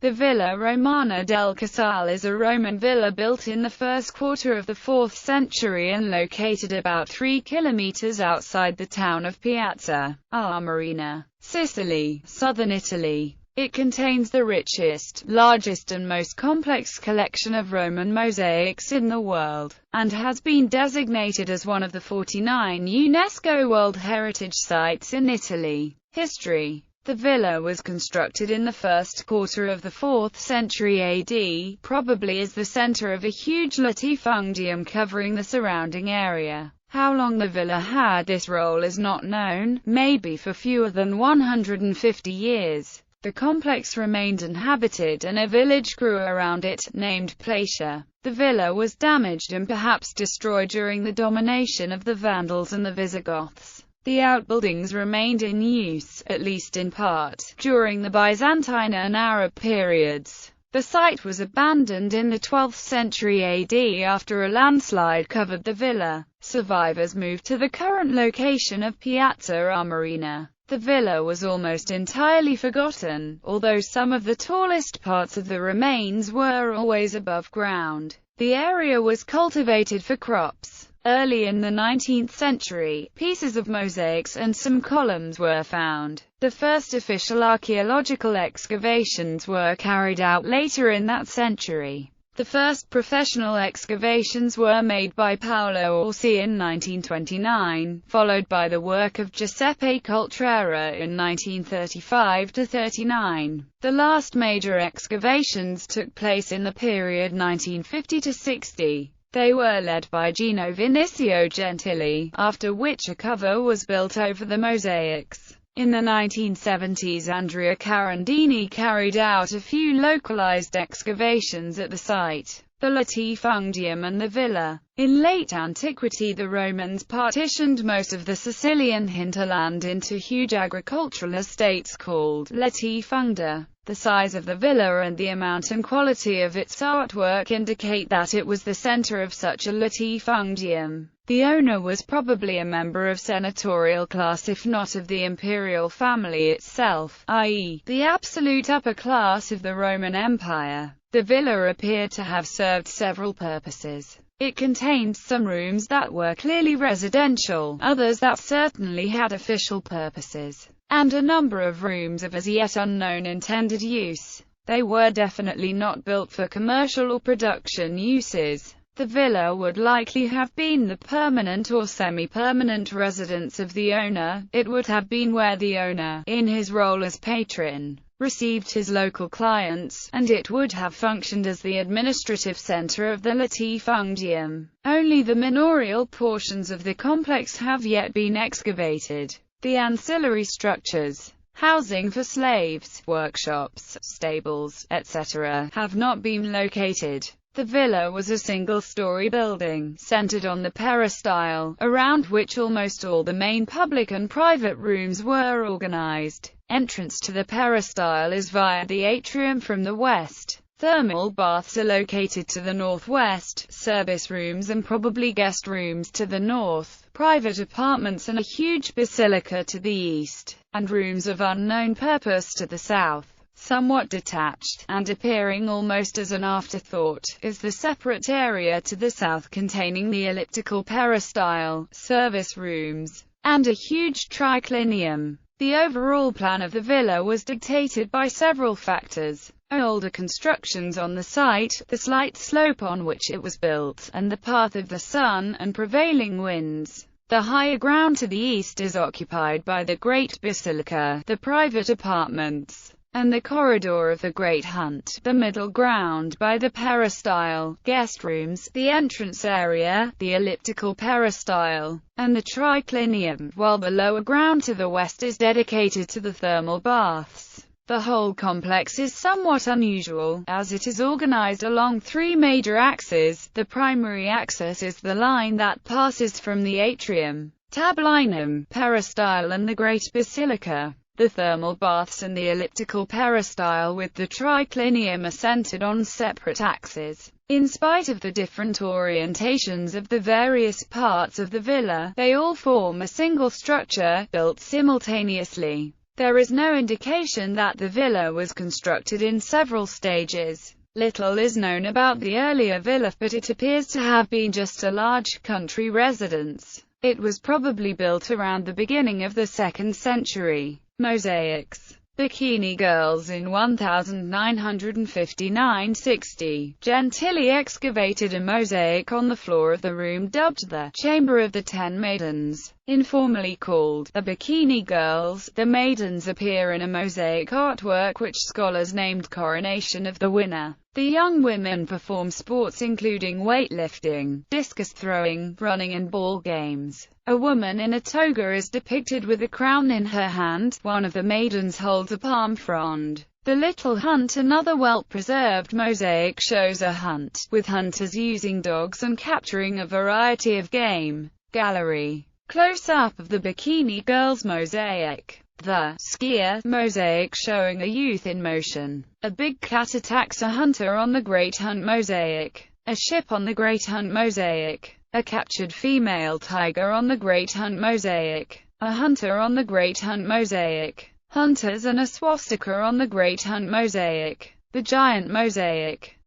The Villa Romana del Casale is a Roman villa built in the first quarter of the 4th century and located about 3 kilometers outside the town of Piazza Armerina, Sicily, southern Italy. It contains the richest, largest and most complex collection of Roman mosaics in the world, and has been designated as one of the 49 UNESCO World Heritage Sites in Italy. History. The villa was constructed in the first quarter of the 4th century AD, probably as the center of a huge latifundium covering the surrounding area. How long the villa had this role is not known, maybe for fewer than 150 years. The complex remained inhabited and a village grew around it, named Placia. The villa was damaged and perhaps destroyed during the domination of the Vandals and the Visigoths. The outbuildings remained in use, at least in part, during the Byzantine and Arab periods. The site was abandoned in the 12th century AD after a landslide covered the villa. Survivors moved to the current location of Piazza Armerina. The villa was almost entirely forgotten, although some of the tallest parts of the remains were always above ground. The area was cultivated for crops. Early in the 19th century, pieces of mosaics and some columns were found. The first official archaeological excavations were carried out later in that century. The first professional excavations were made by Paolo Orsi in 1929, followed by the work of Giuseppe Coltrera in 1935–39. The last major excavations took place in the period 1950 to 60. They were led by Gino Vinicio Gentili, after which a cover was built over the mosaics. In the 1970s, Andrea Carandini carried out a few localized excavations at the site, the latifundium and the villa. In late antiquity, the Romans partitioned most of the Sicilian hinterland into huge agricultural estates called latifunda. The size of the villa and the amount and quality of its artwork indicate that it was the center of such a latifundium. The owner was probably a member of senatorial class if not of the imperial family itself, i.e., the absolute upper class of the Roman Empire. The villa appeared to have served several purposes. It contained some rooms that were clearly residential, others that certainly had official purposes, and a number of rooms of as yet unknown intended use. They were definitely not built for commercial or production uses. The villa would likely have been the permanent or semi-permanent residence of the owner. It would have been where the owner, in his role as patron, received his local clients, and it would have functioned as the administrative center of the latifundium. Only the manorial portions of the complex have yet been excavated. The ancillary structures, housing for slaves, workshops, stables, etc., have not been located. The villa was a single-story building, centered on the peristyle, around which almost all the main public and private rooms were organized. Entrance to the peristyle is via the atrium from the west. Thermal baths are located to the northwest, service rooms and probably guest rooms to the north, private apartments and a huge basilica to the east, and rooms of unknown purpose to the south. Somewhat detached, and appearing almost as an afterthought, is the separate area to the south containing the elliptical peristyle, service rooms, and a huge triclinium. The overall plan of the villa was dictated by several factors: older constructions on the site, the slight slope on which it was built, and the path of the sun and prevailing winds. The higher ground to the east is occupied by the Great Basilica, the private apartments, and the corridor of the Great Hunt, the middle ground by the peristyle, guest rooms, the entrance area, the elliptical peristyle, and the triclinium, while the lower ground to the west is dedicated to the thermal baths. The whole complex is somewhat unusual, as it is organized along 3 major axes. The primary axis is the line that passes from the atrium, tablinum, peristyle and the Great Basilica. The thermal baths and the elliptical peristyle with the triclinium are centered on separate axes. In spite of the different orientations of the various parts of the villa, they all form a single structure, built simultaneously. There is no indication that the villa was constructed in several stages. Little is known about the earlier villa, but it appears to have been just a large country residence. It was probably built around the beginning of the 2nd century. Mosaics. Bikini girls in 1959–60. Gentili excavated a mosaic on the floor of the room dubbed the Chamber of the 10 Maidens. Informally called the Bikini Girls, the maidens appear in a mosaic artwork which scholars named Coronation of the Winner. The young women perform sports including weightlifting, discus throwing, running and ball games. A woman in a toga is depicted with a crown in her hand. One of the maidens holds a palm frond. The Little Hunt, another well-preserved mosaic, shows a hunt, with hunters using dogs and capturing a variety of game. Gallery. Close-up of the Bikini Girls mosaic. The skier mosaic showing a youth in motion. A big cat attacks a hunter on the Great Hunt mosaic. A ship on the Great Hunt mosaic. A captured female tiger on the Great Hunt mosaic. A hunter on the Great Hunt mosaic. Hunters and a swastika on the Great Hunt mosaic. The Giant mosaic.